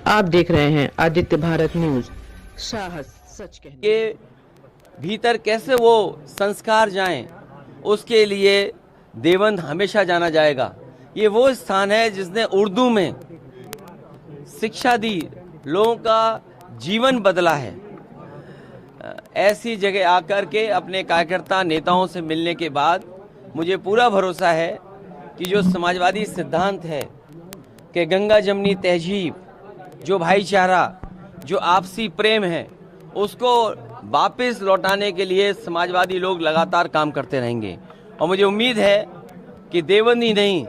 आप देख रहे हैं आदित्य भारत न्यूज। साहस सच कहने के भीतर कैसे वो संस्कार जाएं, उसके लिए देवबंद हमेशा जाना जाएगा। ये वो स्थान है जिसने उर्दू में शिक्षा दी, लोगों का जीवन बदला है। ऐसी जगह आकर के अपने कार्यकर्ता नेताओं से मिलने के बाद मुझे पूरा भरोसा है कि जो समाजवादी सिद्धांत है कि गंगा जमनी तहजीब, जो भाईचारा, जो आपसी प्रेम है, उसको वापस लौटाने के लिए समाजवादी लोग लगातार काम करते रहेंगे। और मुझे उम्मीद है कि देवबंद ही नहीं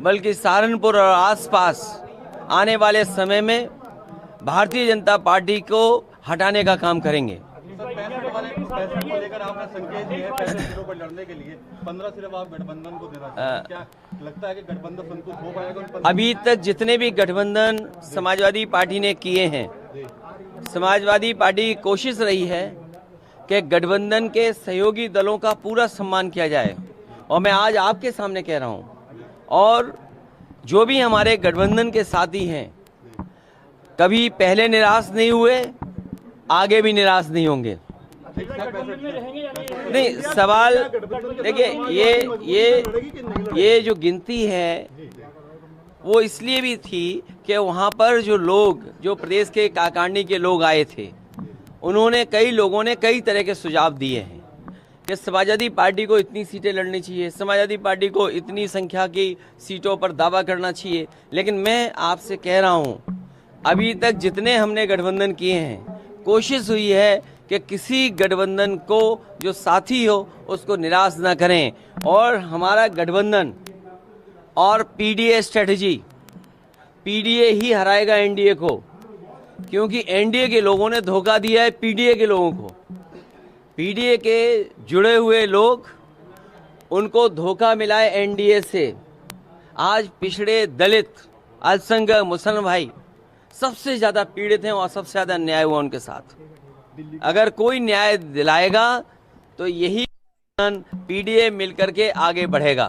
बल्कि सहारनपुर और आसपास आने वाले समय में भारतीय जनता पार्टी को हटाने का काम करेंगे। पैसे को लेकर आपने संकेत दिए हैं, 35 सीटों पर लड़ने के लिए 15 सिर्फ आप गठबंधन को देना चाहते हैं। क्या लगता है कि गठबंधन संतुष्ट हो पाएगा? अभी तक जितने भी गठबंधन समाजवादी पार्टी ने किए हैं, समाजवादी पार्टी की कोशिश रही है कि गठबंधन के सहयोगी दलों का पूरा सम्मान किया जाए। और मैं आज आपके सामने कह रहा हूं, और जो भी हमारे गठबंधन के साथी हैं कभी पहले निराश नहीं हुए, आगे भी निराश नहीं होंगे। नहीं, सवाल देखिए, ये जो गिनती है वो इसलिए भी थी कि वहाँ पर जो लोग, जो प्रदेश के काकांडी के लोग आए थे, उन्होंने, कई लोगों ने कई तरह के सुझाव दिए हैं कि समाजवादी पार्टी को इतनी सीटें लड़नी चाहिए, समाजवादी पार्टी को इतनी संख्या की सीटों पर दावा करना चाहिए। लेकिन मैं आपसे कह रहा हूँ, अभी तक जितने हमने गठबंधन किए हैं, कोशिश हुई है कि किसी गठबंधन को जो साथी हो उसको निराश ना करें। और हमारा गठबंधन और पीडीए स्ट्रेटजी, पीडीए ही हराएगा एनडीए को, क्योंकि एनडीए के लोगों ने धोखा दिया है पीडीए के लोगों को। पीडीए के जुड़े हुए लोग, उनको धोखा मिला है एनडीए से। आज पिछड़े, दलित, अल्पसंख्यक, मुसलमान भाई सबसे ज्यादा पीड़ित हैं और सबसे ज्यादा न्याय हुआ उनके साथ। अगर कोई न्याय दिलाएगा तो यही पीडीए मिलकर के आगे बढ़ेगा।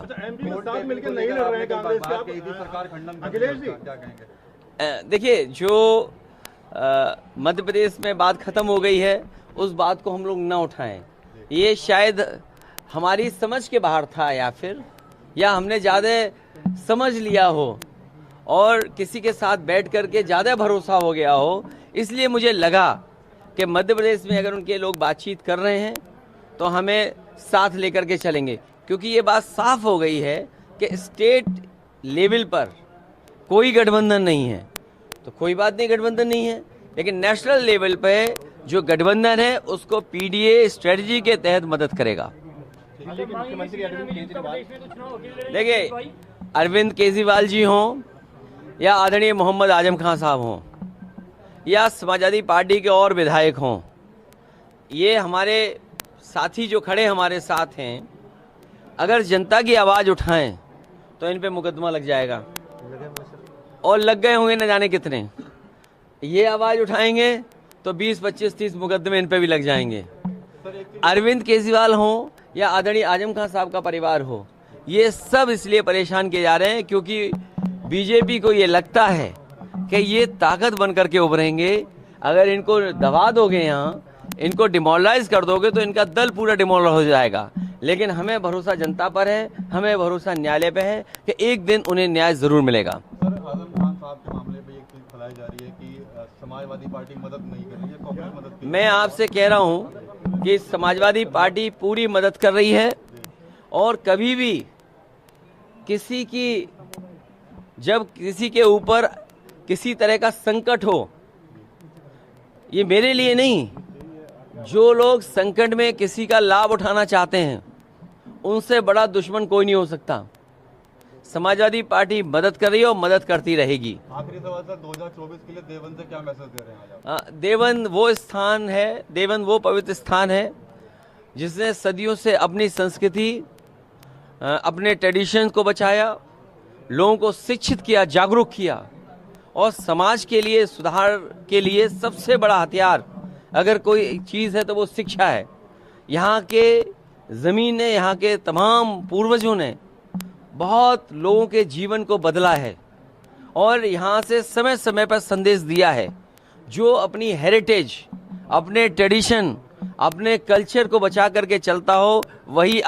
देखिए, जो मध्य प्रदेश में बात खत्म हो गई है, उस बात को हम लोग ना उठाएं। ये शायद हमारी समझ के बाहर था, या हमने ज्यादा समझ लिया हो और किसी के साथ बैठ करके ज्यादा भरोसा हो गया हो। इसलिए मुझे लगा कि मध्य प्रदेश में अगर उनके लोग बातचीत कर रहे हैं तो हमें साथ लेकर के चलेंगे, क्योंकि ये बात साफ हो गई है कि स्टेट लेवल पर कोई गठबंधन नहीं है। तो कोई बात नहीं, गठबंधन नहीं है, लेकिन नेशनल लेवल पे जो गठबंधन है उसको पीडीए स्ट्रेटजी के तहत मदद करेगा। देखिए, अरविंद केजरीवाल जी हों या आदरणीय मोहम्मद आजम खान साहब हों या समाजवादी पार्टी के और विधायक हों, ये हमारे साथी जो खड़े हमारे साथ हैं, अगर जनता की आवाज़ उठाएं तो इन पे मुकदमा लग जाएगा। और लग गए होंगे न जाने कितने। ये आवाज़ उठाएंगे तो 20, 25, 30 मुकदमे इन पे भी लग जाएंगे। अरविंद केजरीवाल हों या आदरणीय आजम खान साहब का परिवार हो, ये सब इसलिए परेशान किए जा रहे हैं क्योंकि बीजेपी को ये लगता है कि ये ताकत बन करके उभरेंगे। अगर इनको दबा दोगे, यहाँ इनको डिमोरलाइज कर दोगे तो इनका दल पूरा डिमोरलाइज हो जाएगा। लेकिन हमें भरोसा जनता पर है, हमें भरोसा न्यायालय पे है कि एक दिन उन्हें न्याय जरूर मिलेगा। सर, आजम खान साहब के मामले में एक चीज फैलाई जा रही है कि समाजवादी पार्टी मदद नहीं कर रही है, कांग्रेस मदद कर रही है। मैं आपसे कह रहा हूँ कि समाजवादी पार्टी पूरी मदद कर रही है। और कभी भी किसी की, जब किसी के ऊपर किसी तरह का संकट हो, ये मेरे लिए नहीं, जो लोग संकट में किसी का लाभ उठाना चाहते हैं उनसे बड़ा दुश्मन कोई नहीं हो सकता। समाजवादी पार्टी मदद कर रही है और मदद करती रहेगी। आखिरी सवाल सर, 2024 के लिए देवबंद से क्या मैसेज दे रहे हैं आज? देवबंद वो स्थान है, देवबंद वो पवित्र स्थान है जिसने सदियों से अपनी संस्कृति, अपने ट्रेडिशन को बचाया, लोगों को शिक्षित किया, जागरूक किया। और समाज के लिए, सुधार के लिए सबसे बड़ा हथियार अगर कोई चीज़ है तो वो शिक्षा है। यहाँ के ज़मीन ने, यहाँ के तमाम पूर्वजों ने बहुत लोगों के जीवन को बदला है। और यहाँ से समय समय पर संदेश दिया है। जो अपनी हेरिटेज, अपने ट्रेडिशन, अपने कल्चर को बचा करके चलता हो, वही